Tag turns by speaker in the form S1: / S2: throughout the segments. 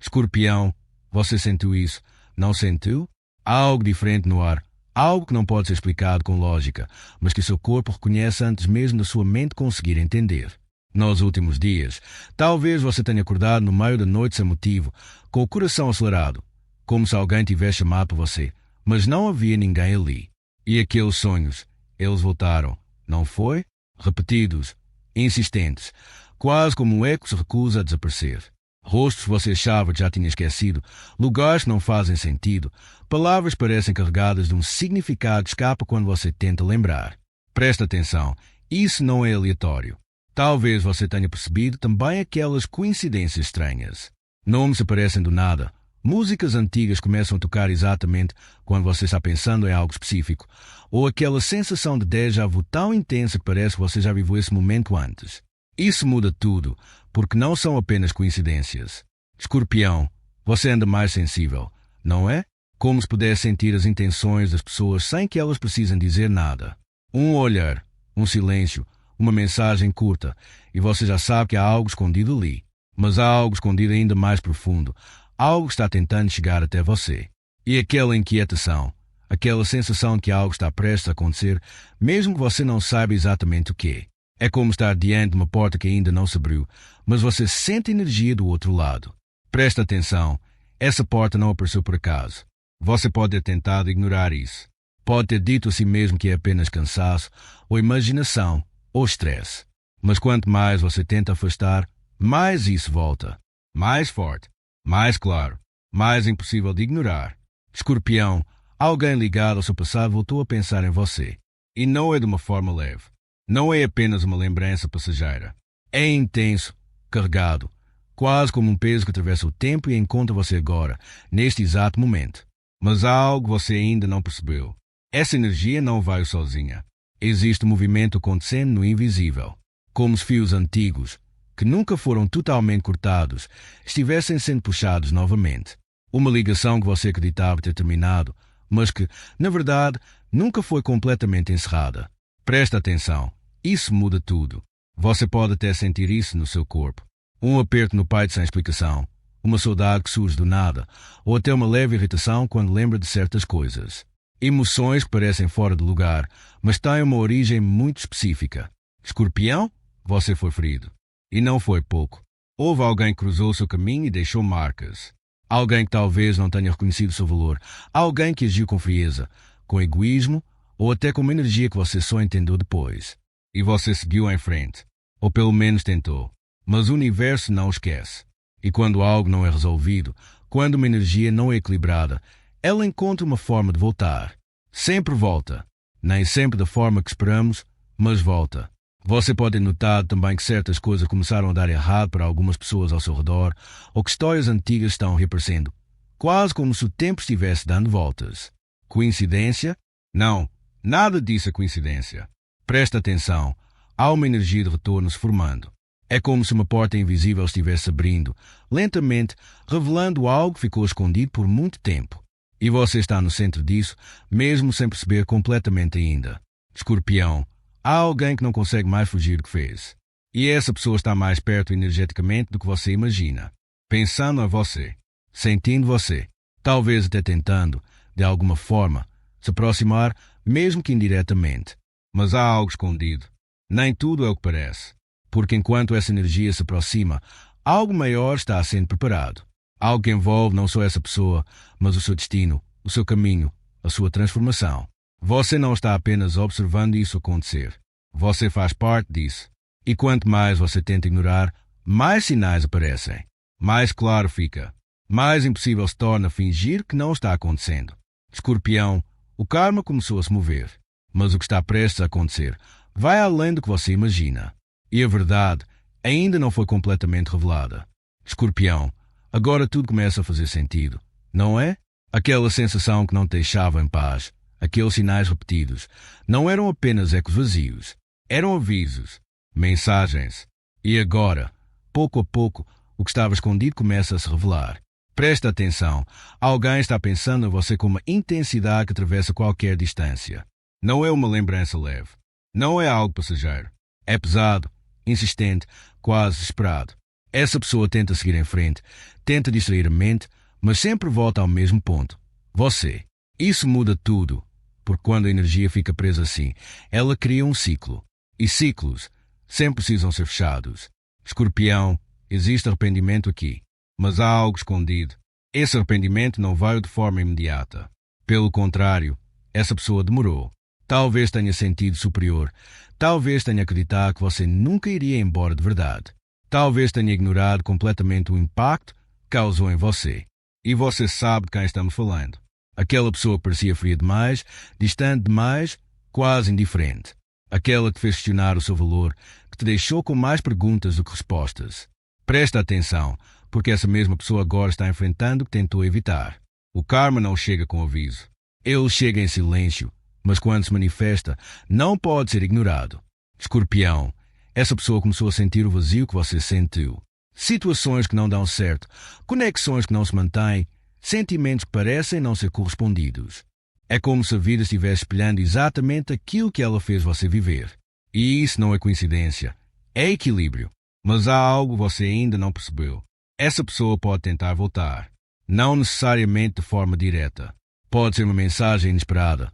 S1: Escorpião, você sentiu isso? Não sentiu? Há algo diferente no ar. Algo que não pode ser explicado com lógica, mas que seu corpo reconhece antes mesmo da sua mente conseguir entender. Nos últimos dias, talvez você tenha acordado no meio da noite sem motivo, com o coração acelerado, como se alguém tivesse chamado por você, mas não havia ninguém ali. E aqueles sonhos, eles voltaram, não foi? Repetidos, insistentes, quase como um eco se recusa a desaparecer. Rostos que você achava que já tinha esquecido, lugares que não fazem sentido, palavras parecem carregadas de um significado que escapa quando você tenta lembrar. Presta atenção, isso não é aleatório. Talvez você tenha percebido também aquelas coincidências estranhas. Nomes aparecem do nada. Músicas antigas começam a tocar exatamente quando você está pensando em algo específico, ou aquela sensação de déjà vu tão intensa que parece que você já viveu esse momento antes. Isso muda tudo, porque não são apenas coincidências. Escorpião, você anda mais sensível, não é? Como se pudesse sentir as intenções das pessoas sem que elas precisem dizer nada. Um olhar, um silêncio, uma mensagem curta, e você já sabe que há algo escondido ali. Mas há algo escondido ainda mais profundo, algo que está tentando chegar até você. E aquela inquietação, aquela sensação de que algo está prestes a acontecer, mesmo que você não saiba exatamente o que. É como estar diante de uma porta que ainda não se abriu, mas você sente energia do outro lado. Presta atenção, essa porta não apareceu por acaso. Você pode ter tentado ignorar isso. Pode ter dito a si mesmo que é apenas cansaço, ou imaginação, ou estresse. Mas quanto mais você tenta afastar, mais isso volta. Mais forte, mais claro, mais impossível de ignorar. Escorpião, alguém ligado ao seu passado voltou a pensar em você. E não é de uma forma leve. Não é apenas uma lembrança passageira. É intenso, carregado, quase como um peso que atravessa o tempo e encontra você agora, neste exato momento. Mas há algo que você ainda não percebeu. Essa energia não vai sozinha. Existe um movimento acontecendo no invisível, como se fios antigos, que nunca foram totalmente cortados, estivessem sendo puxados novamente. Uma ligação que você acreditava ter terminado, mas que, na verdade, nunca foi completamente encerrada. Presta atenção, isso muda tudo. Você pode até sentir isso no seu corpo. Um aperto no peito sem explicação, uma saudade que surge do nada, ou até uma leve irritação quando lembra de certas coisas. Emoções que parecem fora de lugar, mas têm uma origem muito específica. Escorpião, você foi ferido. E não foi pouco. Houve alguém que cruzou seu caminho e deixou marcas. Alguém que talvez não tenha reconhecido seu valor. Alguém que agiu com frieza, com egoísmo, ou até com uma energia que você só entendeu depois. E você seguiu em frente. Ou pelo menos tentou. Mas o universo não esquece. E quando algo não é resolvido, quando uma energia não é equilibrada, ela encontra uma forma de voltar. Sempre volta. Nem sempre da forma que esperamos, mas volta. Você pode ter notado também que certas coisas começaram a dar errado para algumas pessoas ao seu redor, ou que histórias antigas estão reaparecendo, quase como se o tempo estivesse dando voltas. Coincidência? Não. Nada disso é coincidência. Presta atenção. Há uma energia de retorno se formando. É como se uma porta invisível estivesse abrindo, lentamente, revelando algo que ficou escondido por muito tempo. E você está no centro disso, mesmo sem perceber completamente ainda. Escorpião, há alguém que não consegue mais fugir do que fez. E essa pessoa está mais perto energeticamente do que você imagina. Pensando a você, sentindo você, talvez até tentando, de alguma forma, se aproximar, mesmo que indiretamente. Mas há algo escondido. Nem tudo é o que parece. Porque enquanto essa energia se aproxima, algo maior está sendo preparado. Algo que envolve não só essa pessoa, mas o seu destino, o seu caminho, a sua transformação. Você não está apenas observando isso acontecer. Você faz parte disso. E quanto mais você tenta ignorar, mais sinais aparecem. Mais claro fica. Mais impossível se torna fingir que não está acontecendo. Escorpião, o karma começou a se mover. Mas o que está prestes a acontecer vai além do que você imagina. E a verdade ainda não foi completamente revelada. Escorpião, agora tudo começa a fazer sentido, não é? Aquela sensação que não te deixava em paz, aqueles sinais repetidos, não eram apenas ecos vazios. Eram avisos, mensagens. E agora, pouco a pouco, o que estava escondido começa a se revelar. Presta atenção, alguém está pensando em você com uma intensidade que atravessa qualquer distância. Não é uma lembrança leve. Não é algo passageiro. É pesado, insistente, quase desesperado. Essa pessoa tenta seguir em frente, tenta distrair a mente, mas sempre volta ao mesmo ponto. Você. Isso muda tudo, porque quando a energia fica presa assim, ela cria um ciclo. E ciclos sempre precisam ser fechados. Escorpião, existe arrependimento aqui, mas há algo escondido. Esse arrependimento não veio de forma imediata. Pelo contrário, essa pessoa demorou. Talvez tenha sentido superior. Talvez tenha acreditado que você nunca iria embora de verdade. Talvez tenha ignorado completamente o impacto que causou em você. E você sabe de quem estamos falando. Aquela pessoa que parecia fria demais, distante demais, quase indiferente. Aquela que fez questionar o seu valor, que te deixou com mais perguntas do que respostas. Presta atenção, porque essa mesma pessoa agora está enfrentando o que tentou evitar. O karma não chega com aviso. Ele chega em silêncio, mas quando se manifesta, não pode ser ignorado. Escorpião, essa pessoa começou a sentir o vazio que você sentiu. Situações que não dão certo, conexões que não se mantêm, sentimentos que parecem não ser correspondidos. É como se a vida estivesse espelhando exatamente aquilo que ela fez você viver. E isso não é coincidência, é equilíbrio. Mas há algo que você ainda não percebeu. Essa pessoa pode tentar voltar. Não necessariamente de forma direta. Pode ser uma mensagem inesperada,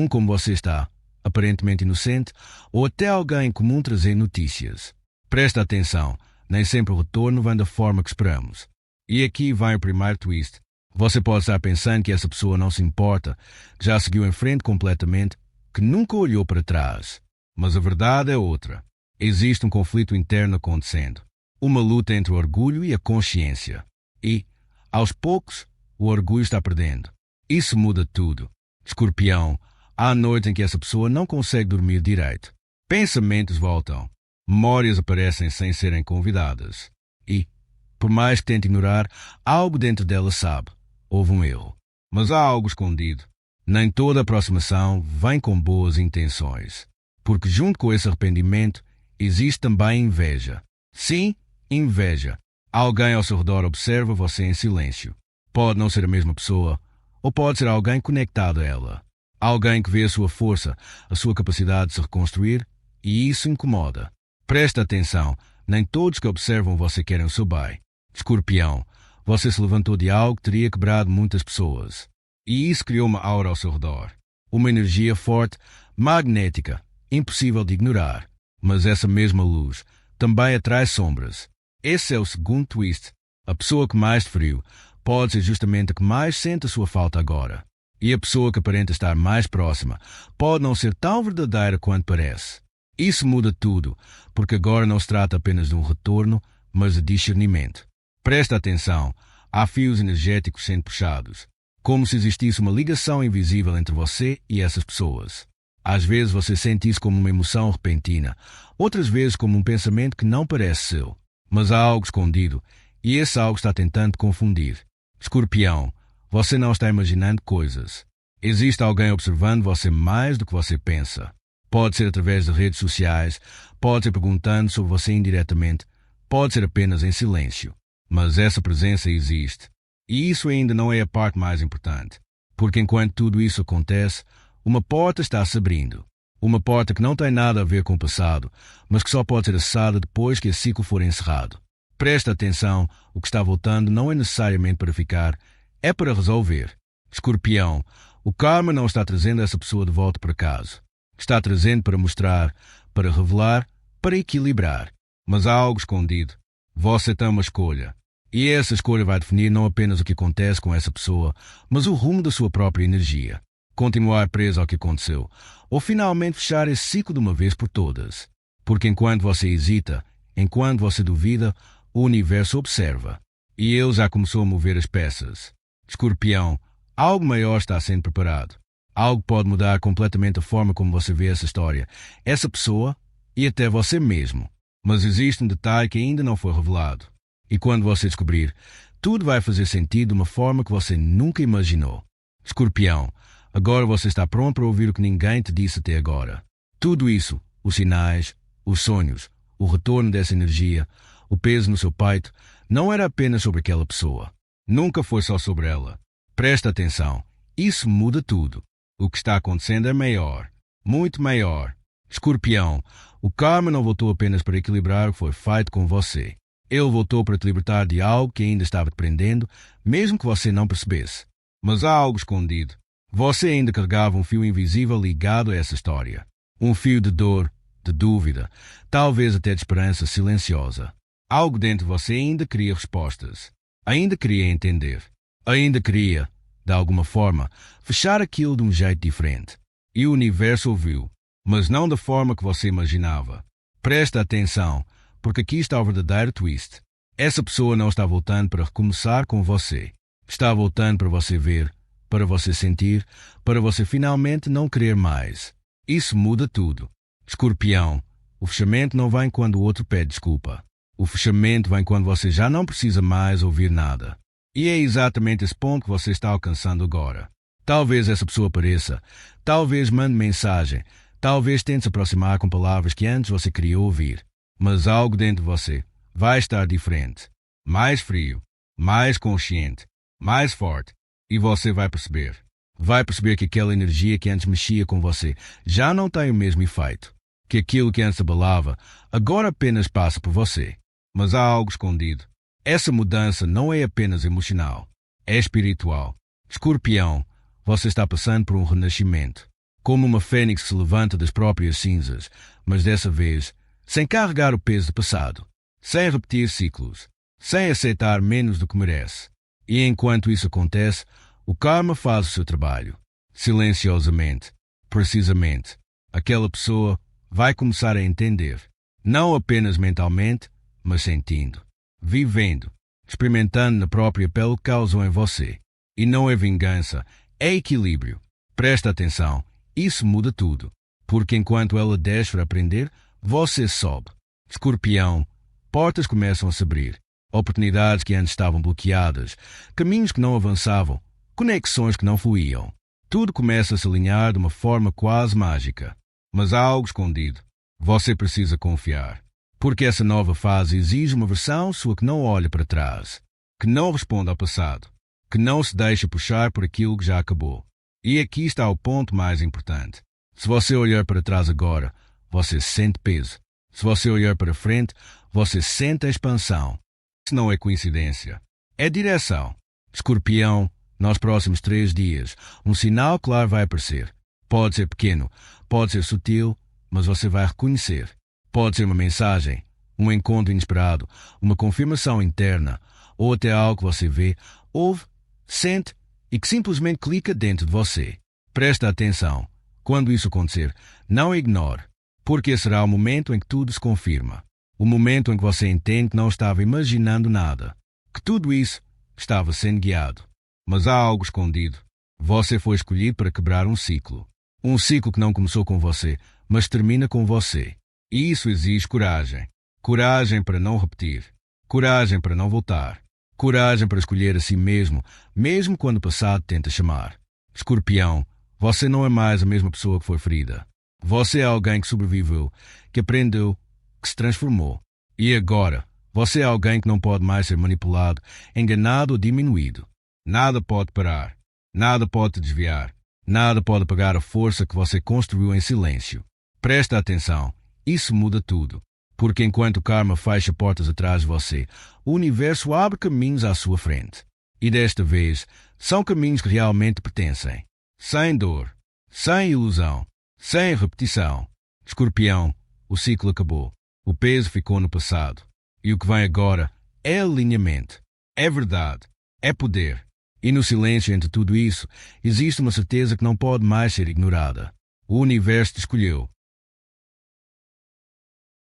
S1: como você está, aparentemente inocente, ou até alguém em comum trazer notícias. Presta atenção, nem sempre o retorno vem da forma que esperamos. E aqui vai o primeiro twist. Você pode estar pensando que essa pessoa não se importa, que já seguiu em frente completamente, que nunca olhou para trás. Mas a verdade é outra. Existe um conflito interno acontecendo. Uma luta entre o orgulho e a consciência. E, aos poucos, o orgulho está perdendo. Isso muda tudo. Escorpião, há noites em que essa pessoa não consegue dormir direito. Pensamentos voltam. Memórias aparecem sem serem convidadas. E, por mais que tente ignorar, algo dentro dela sabe. Houve um erro. Mas há algo escondido. Nem toda aproximação vem com boas intenções. Porque junto com esse arrependimento, existe também inveja. Sim, inveja. Alguém ao seu redor observa você em silêncio. Pode não ser a mesma pessoa, ou pode ser alguém conectado a ela. Alguém que vê a sua força, a sua capacidade de se reconstruir, e isso incomoda. Presta atenção, nem todos que observam você querem o seu bem. Escorpião, você se levantou de algo que teria quebrado muitas pessoas. E isso criou uma aura ao seu redor. Uma energia forte, magnética, impossível de ignorar. Mas essa mesma luz também atrai sombras. Esse é o segundo twist. A pessoa que mais te feriu pode ser justamente a que mais sente a sua falta agora. E a pessoa que aparenta estar mais próxima pode não ser tão verdadeira quanto parece. Isso muda tudo, porque agora não se trata apenas de um retorno, mas de discernimento. Presta atenção, há fios energéticos sendo puxados, como se existisse uma ligação invisível entre você e essas pessoas. Às vezes você sente isso como uma emoção repentina, outras vezes como um pensamento que não parece seu. Mas há algo escondido, e esse algo está tentando confundir. Escorpião, você não está imaginando coisas. Existe alguém observando você mais do que você pensa. Pode ser através de redes sociais, pode ser perguntando sobre você indiretamente, pode ser apenas em silêncio. Mas essa presença existe. E isso ainda não é a parte mais importante. Porque enquanto tudo isso acontece, uma porta está se abrindo. Uma porta que não tem nada a ver com o passado, mas que só pode ser acessada depois que esse ciclo for encerrado. Presta atenção, o que está voltando não é necessariamente para ficar, é para resolver. Escorpião, o karma não está trazendo essa pessoa de volta para casa. Está trazendo para mostrar, para revelar, para equilibrar. Mas há algo escondido. Você tem uma escolha. E essa escolha vai definir não apenas o que acontece com essa pessoa, mas o rumo da sua própria energia. Continuar preso ao que aconteceu, ou finalmente fechar esse ciclo de uma vez por todas. Porque enquanto você hesita, enquanto você duvida, o universo observa. E ele já começou a mover as peças. Escorpião, algo maior está sendo preparado. Algo pode mudar completamente a forma como você vê essa história, essa pessoa e até você mesmo. Mas existe um detalhe que ainda não foi revelado. E quando você descobrir, tudo vai fazer sentido de uma forma que você nunca imaginou. Escorpião, agora você está pronto para ouvir o que ninguém te disse até agora. Tudo isso, os sinais, os sonhos, o retorno dessa energia, o peso no seu peito, não era apenas sobre aquela pessoa. Nunca foi só sobre ela. Presta atenção, isso muda tudo. O que está acontecendo é maior, muito maior. Escorpião, o karma não voltou apenas para equilibrar o que foi feito com você. Ele voltou para te libertar de algo que ainda estava te prendendo, mesmo que você não percebesse. Mas há algo escondido. Você ainda carregava um fio invisível ligado a essa história. Um fio de dor, de dúvida, talvez até de esperança silenciosa. Algo dentro de você ainda queria respostas. Ainda queria entender. Ainda queria, de alguma forma, fechar aquilo de um jeito diferente. E o universo ouviu, mas não da forma que você imaginava. Presta atenção, porque aqui está o verdadeiro twist. Essa pessoa não está voltando para recomeçar com você. Está voltando para você ver, para você sentir, para você finalmente não querer mais. Isso muda tudo. Escorpião, o fechamento não vem quando o outro pede desculpa. O fechamento vem quando você já não precisa mais ouvir nada. E é exatamente esse ponto que você está alcançando agora. Talvez essa pessoa apareça, talvez mande mensagem, talvez tente se aproximar com palavras que antes você queria ouvir. Mas algo dentro de você vai estar diferente. Mais frio, mais consciente, mais forte. E você vai perceber. Vai perceber que aquela energia que antes mexia com você já não tem o mesmo efeito. Que aquilo que antes abalava agora apenas passa por você. Mas há algo escondido. Essa mudança não é apenas emocional. É espiritual. Escorpião, você está passando por um renascimento. Como uma fênix que se levanta das próprias cinzas, mas dessa vez, sem carregar o peso do passado. Sem repetir ciclos. Sem aceitar menos do que merece. E enquanto isso acontece, o karma faz o seu trabalho. Silenciosamente, precisamente, aquela pessoa vai começar a entender. Não apenas mentalmente, mas sentindo. Vivendo. Experimentando na própria pele o que causou em você. E não é vingança, é equilíbrio. Presta atenção, isso muda tudo. Porque enquanto ela desce para aprender, você sobe. Escorpião, portas começam a se abrir. Oportunidades que antes estavam bloqueadas, caminhos que não avançavam, conexões que não fluíam. Tudo começa a se alinhar de uma forma quase mágica. Mas há algo escondido. Você precisa confiar. Porque essa nova fase exige uma versão sua que não olha para trás, que não responde ao passado, que não se deixa puxar por aquilo que já acabou. E aqui está o ponto mais importante. Se você olhar para trás agora, você sente peso. Se você olhar para frente, você sente a expansão. Isso não é coincidência. É direção. Escorpião, nos próximos 3 dias, um sinal claro vai aparecer. Pode ser pequeno, pode ser sutil, mas você vai reconhecer. Pode ser uma mensagem, um encontro inesperado, uma confirmação interna, ou até algo que você vê, ouve, sente e que simplesmente clica dentro de você. Presta atenção. Quando isso acontecer, não ignore, porque será o momento em que tudo se confirma. O momento em que você entende que não estava imaginando nada, que tudo isso estava sendo guiado. Mas há algo escondido. Você foi escolhido para quebrar um ciclo. Um ciclo que não começou com você, mas termina com você. E isso exige coragem. Coragem para não repetir. Coragem para não voltar. Coragem para escolher a si mesmo, mesmo quando o passado tenta chamar. Escorpião, você não é mais a mesma pessoa que foi ferida. Você é alguém que sobreviveu, que aprendeu, que se transformou. E agora, você é alguém que não pode mais ser manipulado, enganado ou diminuído. Nada pode parar. Nada pode te desviar. Nada pode apagar a força que você construiu em silêncio. Presta atenção. Isso muda tudo. Porque enquanto o karma fecha portas atrás de você, o universo abre caminhos à sua frente. E desta vez, são caminhos que realmente pertencem. Sem dor, sem ilusão, sem repetição. Escorpião, o ciclo acabou. O peso ficou no passado. E o que vem agora é alinhamento. É verdade. É poder. E no silêncio entre tudo isso, existe uma certeza que não pode mais ser ignorada. O universo te escolheu.